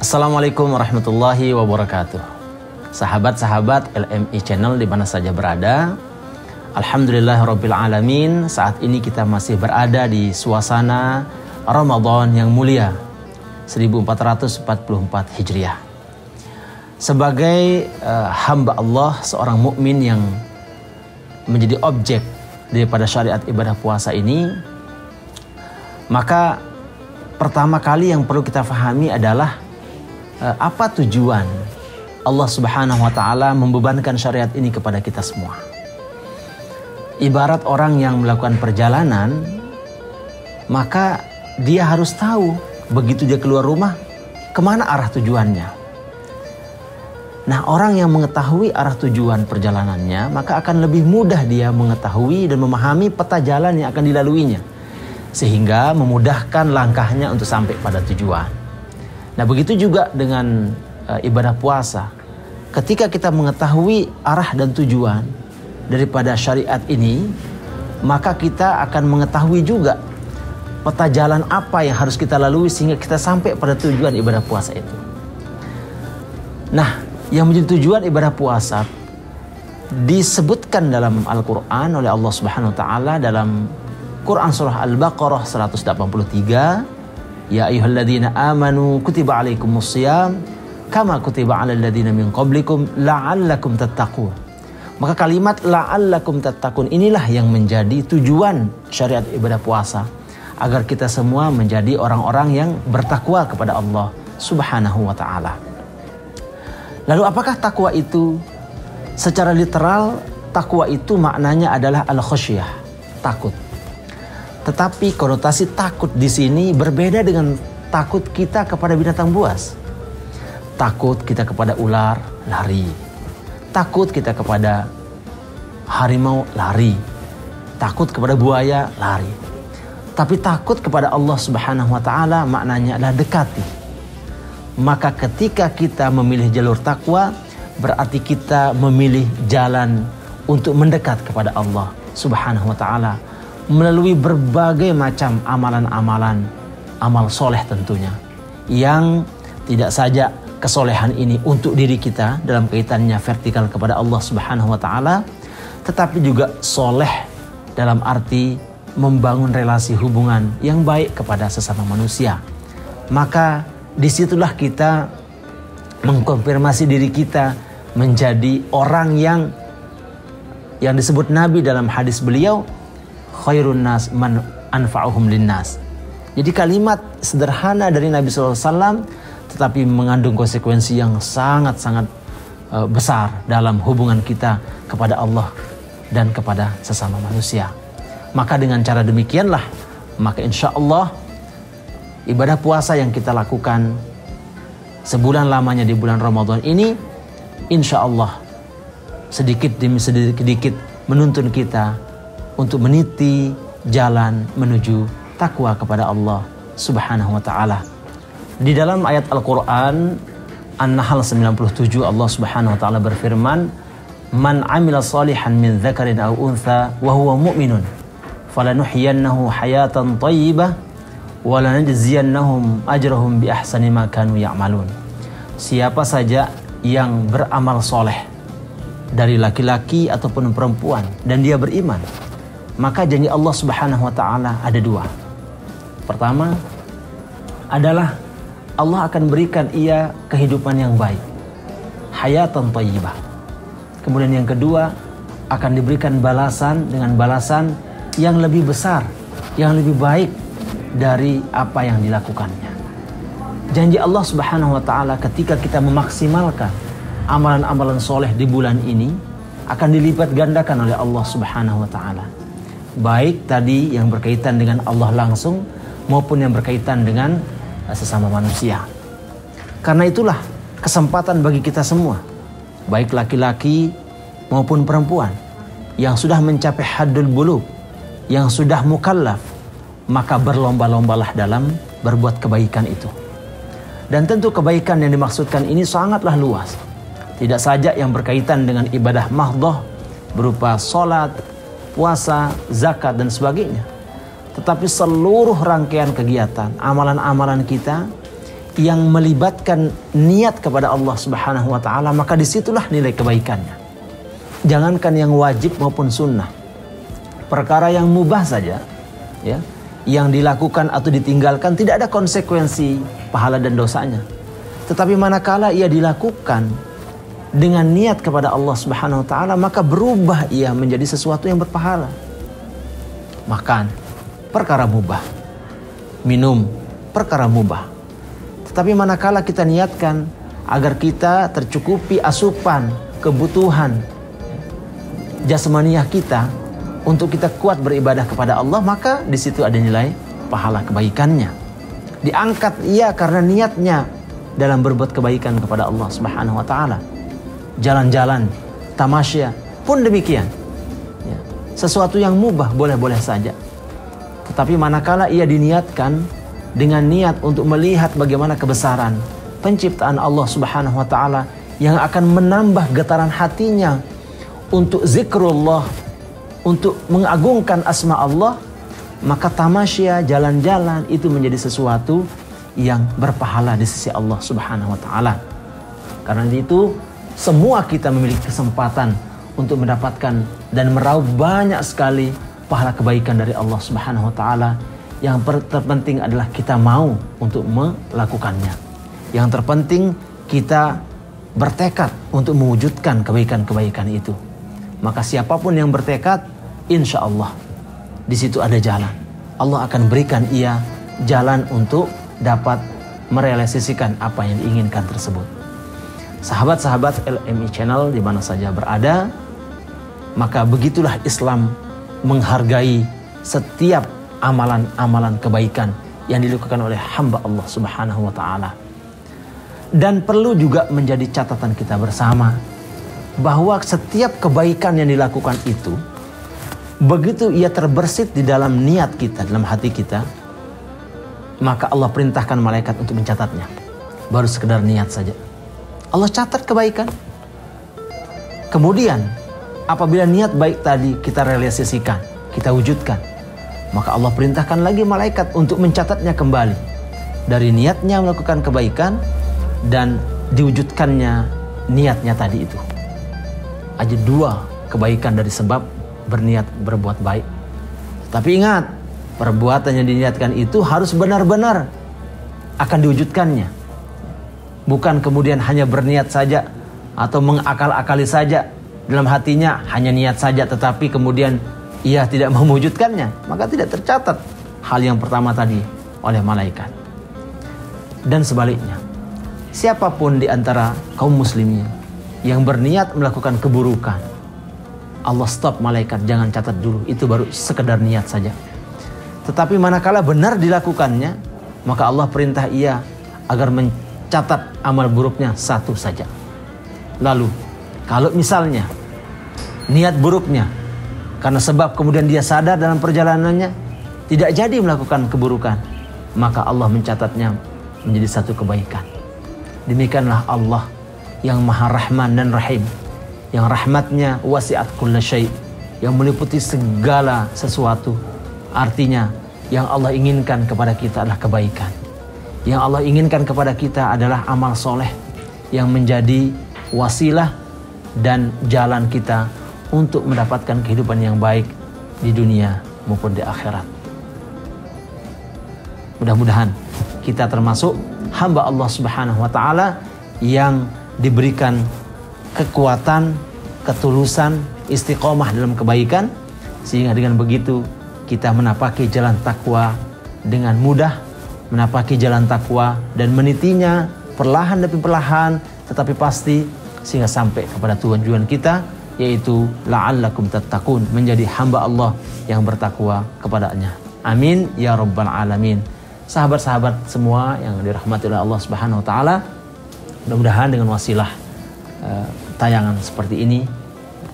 Assalamualaikum warahmatullahi wabarakatuh. Sahabat-sahabat LMI Channel di mana saja berada, alhamdulillahirabbil alamin, saat ini kita masih berada di suasana Ramadan yang mulia 1444 Hijriah. Sebagai hamba Allah, seorang mukmin yang menjadi objek daripada syariat ibadah puasa ini, maka pertama kali yang perlu kita fahami adalah apa tujuan Allah Subhanahu wa Ta'ala membebankan syariat ini kepada kita semua. Ibarat orang yang melakukan perjalanan, maka dia harus tahu begitu dia keluar rumah kemana arah tujuannya. Nah, orang yang mengetahui arah tujuan perjalanannya, maka akan lebih mudah dia mengetahui dan memahami peta jalan yang akan dilaluinya, sehingga memudahkan langkahnya untuk sampai pada tujuan. Nah, begitu juga dengan ibadah puasa. Ketika kita mengetahui arah dan tujuan daripada syariat ini, maka kita akan mengetahui juga peta jalan apa yang harus kita lalui sehingga kita sampai pada tujuan ibadah puasa itu. Nah, yang menjadi tujuan ibadah puasa disebutkan dalam Al-Quran oleh Allah Subhanahu wa Ta'ala dalam Quran surah Al-Baqarah 183, ya ayyuhalladzina amanu kutiba alaikumusshiyam kama kutiba alal ladzina min qablikum la'allakum tattaqun. Maka kalimat la'allakum tattaqun inilah yang menjadi tujuan syariat ibadah puasa, agar kita semua menjadi orang-orang yang bertakwa kepada Allah Subhanahu wa Ta'ala. Lalu apakah takwa itu? Secara literal, takwa itu maknanya adalah al-khasyah, takut. Tetapi konotasi takut di sini berbeda dengan takut kita kepada binatang buas. Takut kita kepada ular, lari. Takut kita kepada harimau, lari. Takut kepada buaya, lari. Tapi takut kepada Allah Subhanahu wa Ta'ala maknanya adalah dekati. Maka ketika kita memilih jalur takwa, berarti kita memilih jalan untuk mendekat kepada Allah Subhanahu wa Ta'ala melalui berbagai macam amalan-amalan, amal soleh tentunya, yang tidak saja kesolehan ini untuk diri kita dalam kaitannya vertikal kepada Allah Subhanahu wa Ta'ala, tetapi juga soleh dalam arti membangun relasi hubungan yang baik kepada sesama manusia. Maka disitulah kita mengkonfirmasi diri kita menjadi orang yang disebut Nabi dalam hadis beliau, khairun nas man anfa'uhum linnas. Jadi kalimat sederhana dari Nabi SAW tetapi mengandung konsekuensi yang sangat-sangat besar dalam hubungan kita kepada Allah dan kepada sesama manusia. Maka dengan cara demikianlah, maka insya Allah ibadah puasa yang kita lakukan sebulan lamanya di bulan Ramadan ini, insya Allah sedikit demi sedikit menuntun kita untuk meniti jalan menuju takwa kepada Allah Subhanahu wa Ta'ala. Di dalam ayat Al-Quran An-Nahl 97, Allah Subhanahu wa Ta'ala berfirman, man amila salihan min dzakarin aw untha wa huwa mu'minun falanuhyiyannahu hayatan thayyibah wa lanajziyannahum ajrahum bi ahsani ma kanu ya'malun. Siapa saja yang beramal soleh dari laki-laki ataupun perempuan dan dia beriman, maka janji Allah Subhanahu wa Ta'ala ada dua. Pertama adalah Allah akan berikan ia kehidupan yang baik, hayatan thayyibah. Kemudian yang kedua, akan diberikan balasan dengan balasan yang lebih besar, yang lebih baik dari apa yang dilakukannya. Janji Allah Subhanahu wa Ta'ala ketika kita memaksimalkan amalan-amalan soleh di bulan ini akan dilipat gandakan oleh Allah Subhanahu wa Ta'ala. Baik tadi yang berkaitan dengan Allah langsung maupun yang berkaitan dengan sesama manusia. Karena itulah kesempatan bagi kita semua, baik laki-laki maupun perempuan yang sudah mencapai haddul bulugh, yang sudah mukallaf, maka berlomba-lombalah dalam berbuat kebaikan itu. Dan tentu kebaikan yang dimaksudkan ini sangatlah luas. Tidak saja yang berkaitan dengan ibadah mahdhah berupa salat, puasa, zakat dan sebagainya, tetapi seluruh rangkaian kegiatan, amalan-amalan kita yang melibatkan niat kepada Allah Subhanahu wa taala, maka disitulah nilai kebaikannya. Jangankan yang wajib maupun sunnah, perkara yang mubah saja, ya, yang dilakukan atau ditinggalkan tidak ada konsekuensi pahala dan dosanya. Tetapi manakala ia dilakukan dengan niat kepada Allah Subhanahu wa taala, maka berubah ia menjadi sesuatu yang berpahala. Makan, perkara mubah. Minum, perkara mubah. Tetapi manakala kita niatkan agar kita tercukupi asupan kebutuhan jasmaniah kita untuk kita kuat beribadah kepada Allah, maka di situ ada nilai pahala kebaikannya. Diangkat ia karena niatnya dalam berbuat kebaikan kepada Allah Subhanahu wa taala. Jalan-jalan, tamasya pun demikian. Ya, sesuatu yang mubah boleh-boleh saja. Tetapi manakala ia diniatkan dengan niat untuk melihat bagaimana kebesaran penciptaan Allah Subhanahu wa taala yang akan menambah getaran hatinya untuk zikrullah, untuk mengagungkan asma Allah, maka tamasya, jalan-jalan itu menjadi sesuatu yang berpahala di sisi Allah Subhanahu wa taala. Karena itu semua kita memiliki kesempatan untuk mendapatkan dan meraup banyak sekali pahala kebaikan dari Allah Subhanahu wa taala. Yang terpenting adalah kita mau untuk melakukannya. Yang terpenting kita bertekad untuk mewujudkan kebaikan-kebaikan itu. Maka siapapun yang bertekad, insya Allah di situ ada jalan. Allah akan berikan ia jalan untuk dapat merealisasikan apa yang diinginkan tersebut. Sahabat-sahabat LMI Channel di mana saja berada, maka begitulah Islam menghargai setiap amalan-amalan kebaikan yang dilakukan oleh hamba Allah Subhanahu wa taala. Dan perlu juga menjadi catatan kita bersama bahwa setiap kebaikan yang dilakukan itu, begitu ia terbersit di dalam niat kita, dalam hati kita, maka Allah perintahkan malaikat untuk mencatatnya. Baru sekedar niat saja Allah catat kebaikan. Kemudian apabila niat baik tadi kita realisasikan, kita wujudkan, maka Allah perintahkan lagi malaikat untuk mencatatnya kembali dari niatnya melakukan kebaikan dan diwujudkannya niatnya tadi itu. Ada dua kebaikan dari sebab berniat berbuat baik. Tapi ingat, perbuatan yang diniatkan itu harus benar-benar akan diwujudkannya. Bukan kemudian hanya berniat saja atau mengakal-akali saja dalam hatinya, hanya niat saja tetapi kemudian ia tidak mewujudkannya, maka tidak tercatat hal yang pertama tadi oleh malaikat. Dan sebaliknya, siapapun di antara kaum muslimin yang berniat melakukan keburukan, Allah stop malaikat, jangan catat dulu, itu baru sekedar niat saja. Tetapi manakala benar dilakukannya, maka Allah perintah ia agar mencatat amal buruknya satu saja. Lalu kalau misalnya niat buruknya karena sebab kemudian dia sadar dalam perjalanannya tidak jadi melakukan keburukan, maka Allah mencatatnya menjadi satu kebaikan. Demikianlah Allah yang Maha Rahman dan Rahim, yang rahmatnya wasi'at kulla syai', yang meliputi segala sesuatu. Artinya yang Allah inginkan kepada kita adalah kebaikan. Yang Allah inginkan kepada kita adalah amal soleh yang menjadi wasilah dan jalan kita untuk mendapatkan kehidupan yang baik di dunia maupun di akhirat. Mudah-mudahan kita termasuk hamba Allah Subhanahu wa taala yang diberikan kekuatan, ketulusan, istiqomah dalam kebaikan, sehingga dengan begitu kita menapaki jalan takwa dengan mudah, menapaki jalan takwa dan menitinya perlahan demi perlahan tetapi pasti, sehingga sampai kepada tujuan kita, yaitu la'allakum tattaqun, menjadi hamba Allah yang bertakwa kepadanya. Amin ya rabbal alamin. Sahabat-sahabat semua yang dirahmati oleh Allah Subhanahu wa taala, mudah-mudahan dengan wasilah tayangan seperti ini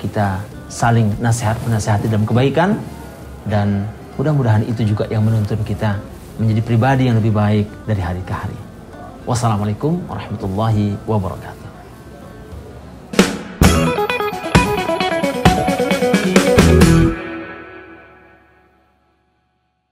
kita saling menasihati dalam kebaikan, dan mudah-mudahan itu juga yang menuntun kita menjadi pribadi yang lebih baik dari hari ke hari. Wassalamualaikum warahmatullahi wabarakatuh.